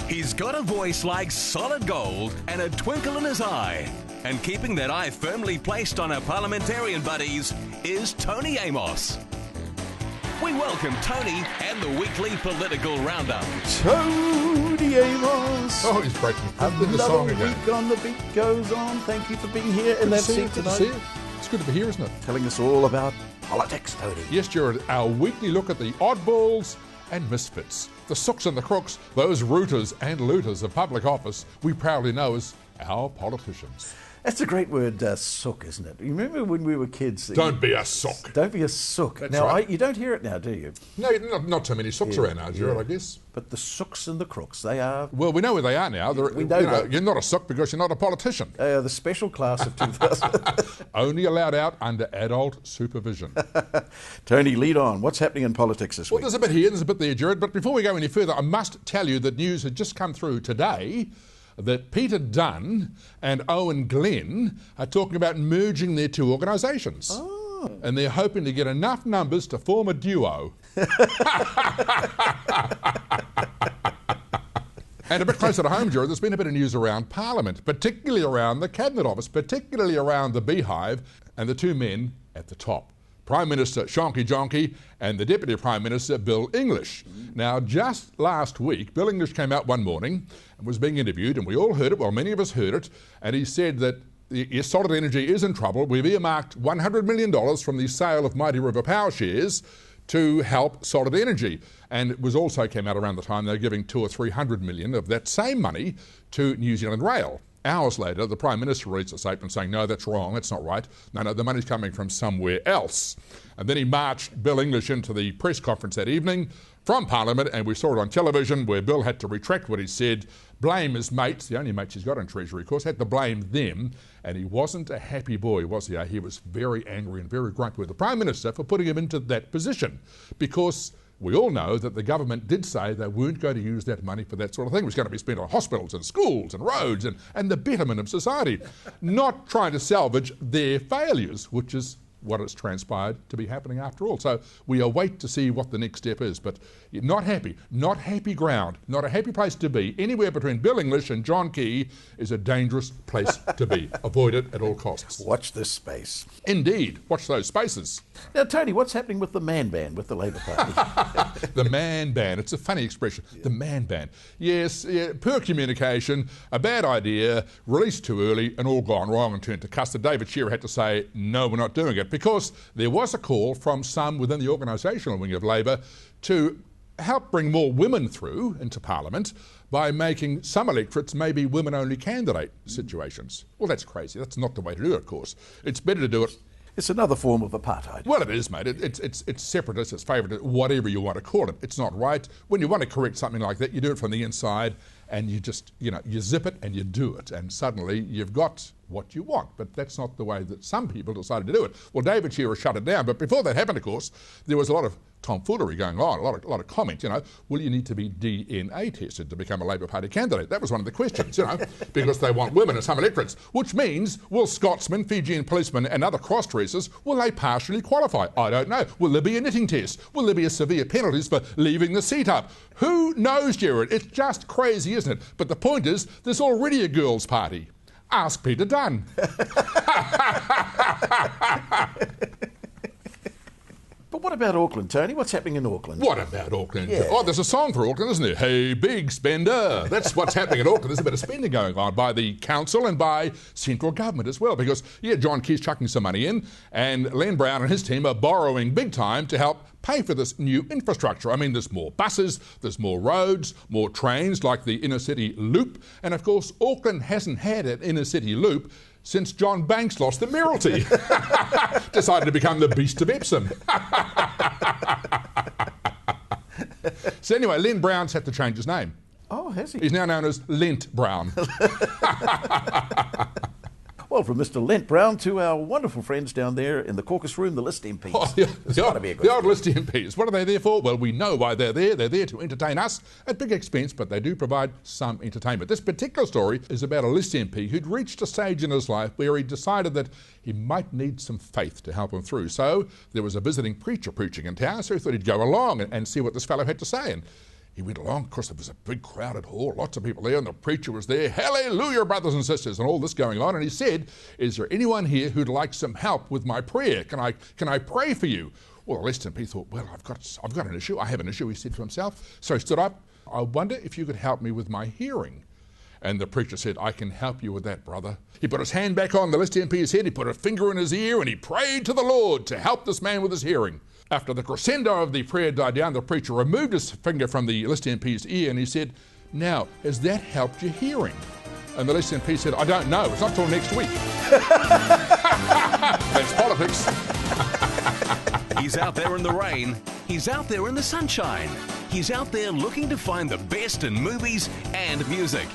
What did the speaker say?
He's got a voice like solid gold and a twinkle in his eye. And keeping that eye firmly placed on our parliamentarian buddies is Tony Amos. We welcome Tony and the weekly political roundup. Tony Amos. Oh, he's breaking with the song again. Another week on The Beat Goes On. Thank you for being here in that seat tonight. It's good to be here, isn't it? Telling us all about politics, Tony. Yes, Jared, our weekly look at the oddballs and misfits, the sooks and the crooks, those rooters and looters of public office we proudly know as our politicians. That's a great word, sook, isn't it? You remember when we were kids? Don't be a sook. Don't be a sook. That's now, right. You don't hear it now, do you? No, not too many sooks around now, Jared, I guess. But the sooks and the crooks, they are... Well, we know where they are now. We know you're not a sook because you're not a politician. They are the special class of 2000. Only allowed out under adult supervision. Tony, lead on. What's happening in politics this week? Well, there's a bit here, there's a bit there, Jared. But before we go any further, I must tell you that news had just come through today that Peter Dunn and Owen Glenn are talking about merging their two organisations. Oh. And they're hoping to get enough numbers to form a duo. And a bit closer to home, Jared, there's been a bit of news around Parliament, particularly around the Cabinet Office, particularly around the Beehive and the two men at the top. Prime Minister Shonky Jonky and the Deputy Prime Minister Bill English. Now, just last week, Bill English came out one morning and was being interviewed, and we all heard it, well, many of us heard it, and he said that Solid Energy is in trouble. We've earmarked $100 million from the sale of Mighty River Power shares to help Solid Energy. And it was also came out around the time they were giving $200 or $300 million of that same money to New Zealand Rail. Hours later, the Prime Minister released a statement saying, no, that's wrong, that's not right. No, the money's coming from somewhere else. And then he marched Bill English into the press conference that evening from Parliament, and we saw it on television where Bill had to retract what he said, blame his mates, the only mates he's got in Treasury, of course, had to blame them, and he wasn't a happy boy, was he? He was very angry and very grumpy with the Prime Minister for putting him into that position, because we all know that the government did say they weren't going to use that money for that sort of thing. It was going to be spent on hospitals and schools and roads and the betterment of society, not trying to salvage their failures, which is what has transpired to be happening after all. So we await to see what the next step is, but not happy ground, not a happy place to be. Anywhere between Bill English and John Key is a dangerous place to be. Avoid it at all costs. Watch this space. Indeed, watch those spaces. Now, Tony, what's happening with the man ban with the Labour Party? The man ban. It's a funny expression. Yeah. The man ban. Yes, poor communication, a bad idea, released too early and all gone wrong and turned to custard. David Shearer had to say, no, we're not doing it, because there was a call from some within the organisational wing of Labour to help bring more women through into Parliament by making some electorates maybe women-only candidate situations. Well, that's crazy. That's not the way to do it, of course. It's better to do it. It's another form of apartheid. Well, it is, mate. It's separatist, it's favourite, whatever you want to call it. It's not right. When you want to correct something like that, you do it from the inside and you just, you zip it and you do it. And suddenly you've got what you want. But that's not the way that some people decided to do it. Well, David Shearer shut it down. But before that happened, of course, there was a lot of tomfoolery going on, a lot of comment, will you need to be DNA tested to become a Labour Party candidate? That was one of the questions, because they want women in some electorates, which means, will Scotsmen, Fijian policemen and other cross-dressers, will they partially qualify? I don't know. Will there be a knitting test? Will there be severe penalties for leaving the seat up? Who knows, Jared? It's just crazy, isn't it? But the point is, there's already a girls' party. Ask Peter Dunn. But what about Auckland, Tony? What's happening in Auckland? What about Auckland? Yeah. Oh, there's a song for Auckland, isn't there? Hey, big spender. That's what's happening in Auckland. There's a bit of spending going on by the council and by central government as well, because, John Key's chucking some money in, and Len Brown and his team are borrowing big time to help pay for this new infrastructure. I mean, there's more buses, there's more roads, more trains like the inner city loop, and of course, Auckland hasn't had an inner city loop since John Banks lost the mayoralty. Decided to become the Beast of Epsom. So anyway, Len Brown's had to change his name. Oh, has he? He's now known as Lent Brown. Well, from Mr. Lent Brown to our wonderful friends down there in the caucus room, the List MPs. Oh, the old List MPs. What are they there for? Well, we know why they're there. They're there to entertain us at big expense, but they do provide some entertainment. This particular story is about a List MP who'd reached a stage in his life where he decided that he might need some faith to help him through. So there was a visiting preacher preaching in town, so he thought he'd go along and see what this fellow had to say. And He went along. Of course, there was a big crowded hall, lots of people there, and the preacher was there. Hallelujah, brothers and sisters, and all this going on. And he said, is there anyone here who'd like some help with my prayer? Can I pray for you? Well, the SNP thought, well, I've got an issue. I have an issue, he said to himself. So he stood up. I wonder if you could help me with my hearing. And the preacher said, I can help you with that, brother. He put his hand back on the list MP's head, he put a finger in his ear, and he prayed to the Lord to help this man with his hearing. After the crescendo of the prayer died down, the preacher removed his finger from the list MP's ear and he said, now, has that helped your hearing? And the list MP said, I don't know. It's not till next week. That's politics. He's out there in the rain. He's out there in the sunshine. He's out there looking to find the best in movies and music.